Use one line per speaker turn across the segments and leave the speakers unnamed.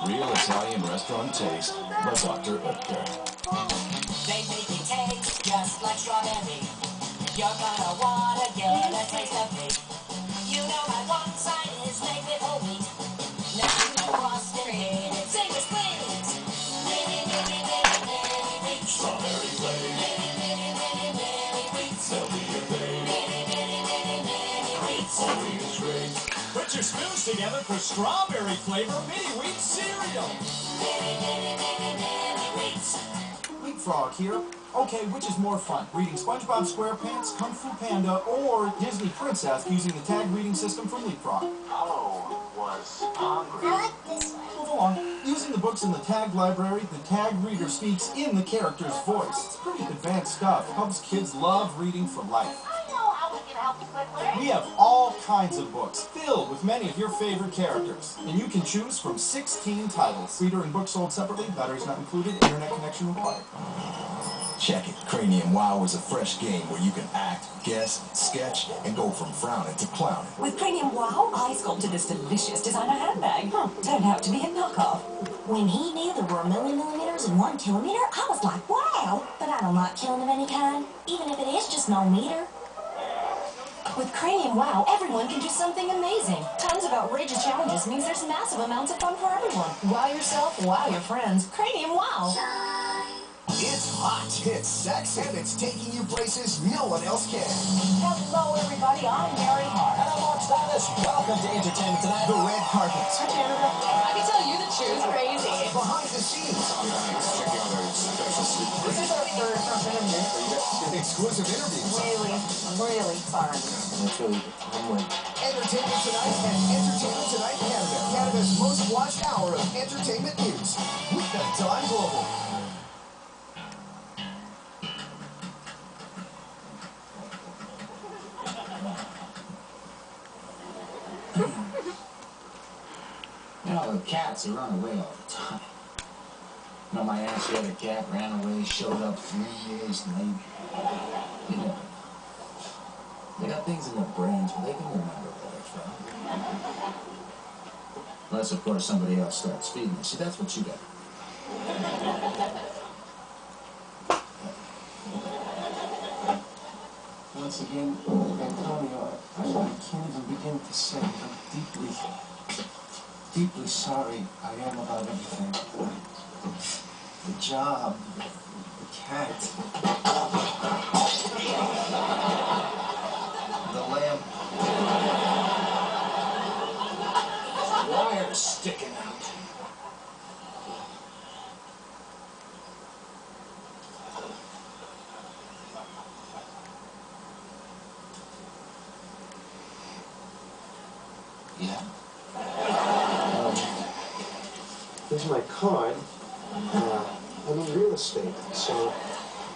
Real Italian restaurant taste by Dr. Oetker.
They make me taste just like strawberry. You're gonna wanna get a taste of me. You know my one side is made with whole wheat. Next to the frosted made it sing with sweet.
Strawberry flavour. Only is great.
Put your spoons together for strawberry flavor mini wheat cereal.
Leapfrog here. Okay, which is more fun? Reading SpongeBob SquarePants, Kung Fu Panda, or Disney Princess using the tag reading system from Leapfrog?
Was hungry.
I like this one.
Move along. Using the books in the tag library, the tag reader speaks in the character's voice. It's pretty advanced stuff. Helps kids love reading for life.
I know how we can help you quit learning.
We have all kinds of books filled with many of your favorite characters, and you can choose from 16 titles. Reader and book sold separately, batteries not included, internet connection required.
Check it. Cranium WoW is a fresh game where you can act, guess, sketch, and go from frowning to clowning.
With Cranium Wow, I sculpted this delicious designer handbag. Turned out to be a knockoff.
When he knew there were millimeters and 1 kilometer, I was like, wow. But I don't like killing of any kind, even if it is just no meter.
With Cranium Wow, everyone can do something amazing. Tons of outrageous challenges means there's massive amounts of fun for everyone. Wow yourself, wow your friends. Cranium Wow.
It's hot, it's sex, and it's taking you places no one else can.
Hello, everybody. I'm Mary Hart.
And I'm Mark Status. Welcome to Entertainment Tonight, the red carpet.
I can tell you the truth. Crazy.
Behind the scenes.
Check out our special sleep.
This is our third interview.
Exclusive interviews.
Really fun.
Entertainment Tonight and Entertainment Tonight Canada. Canada's most watched hour of entertainment news. Weeknights on Global.
You know, the cats, they run away all the time. You know, my aunt, she had a cat, ran away, showed up 3 years later. You know, they got things in their brains, but they can remember where they're from. Unless, of course, somebody else starts feeding them. See, that's what you got.
Once again, Antonio, I can't even begin to say how deeply sorry I am about everything. The job, the cat, the lamp.
Wire sticking out. Yeah?
Here's my card. I'm in real estate, so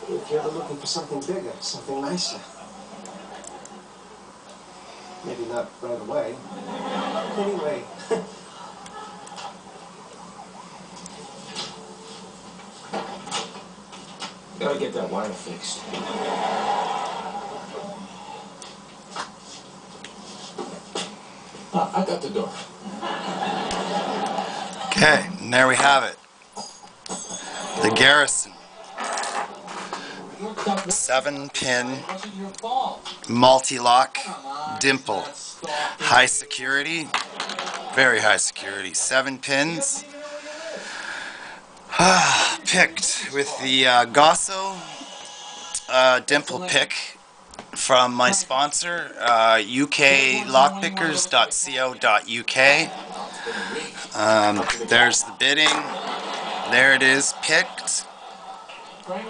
if you're ever looking for something bigger, something nicer, maybe not right away. Anyway,
Gotta get that wire fixed. I got the door.
Okay, and there we have it. The Garrison 7-pin multi-lock dimple. High security, very high security. 7 pins. Picked with the GOSO dimple pick from my sponsor, uklockpickers.co.uk. There's the bidding. There it is, picked. I'm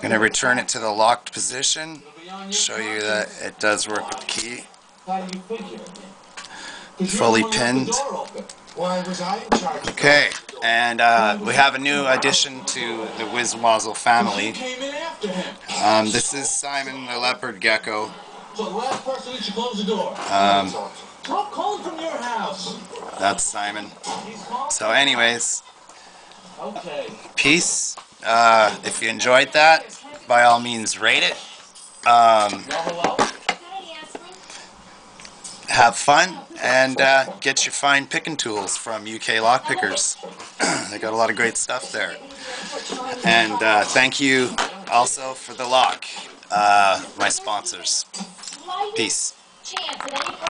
going to return it to the locked position. Show you that it does work with the key. Fully pinned. Okay, and we have a new addition to the wizwazzle family. This is Simon the leopard gecko. That's Simon. So anyways, peace. If you enjoyed that, by all means rate it. Have fun and get your fine picking tools from UK Lockpickers. They got a lot of great stuff there. And thank you also for the lock, my sponsors. Peace.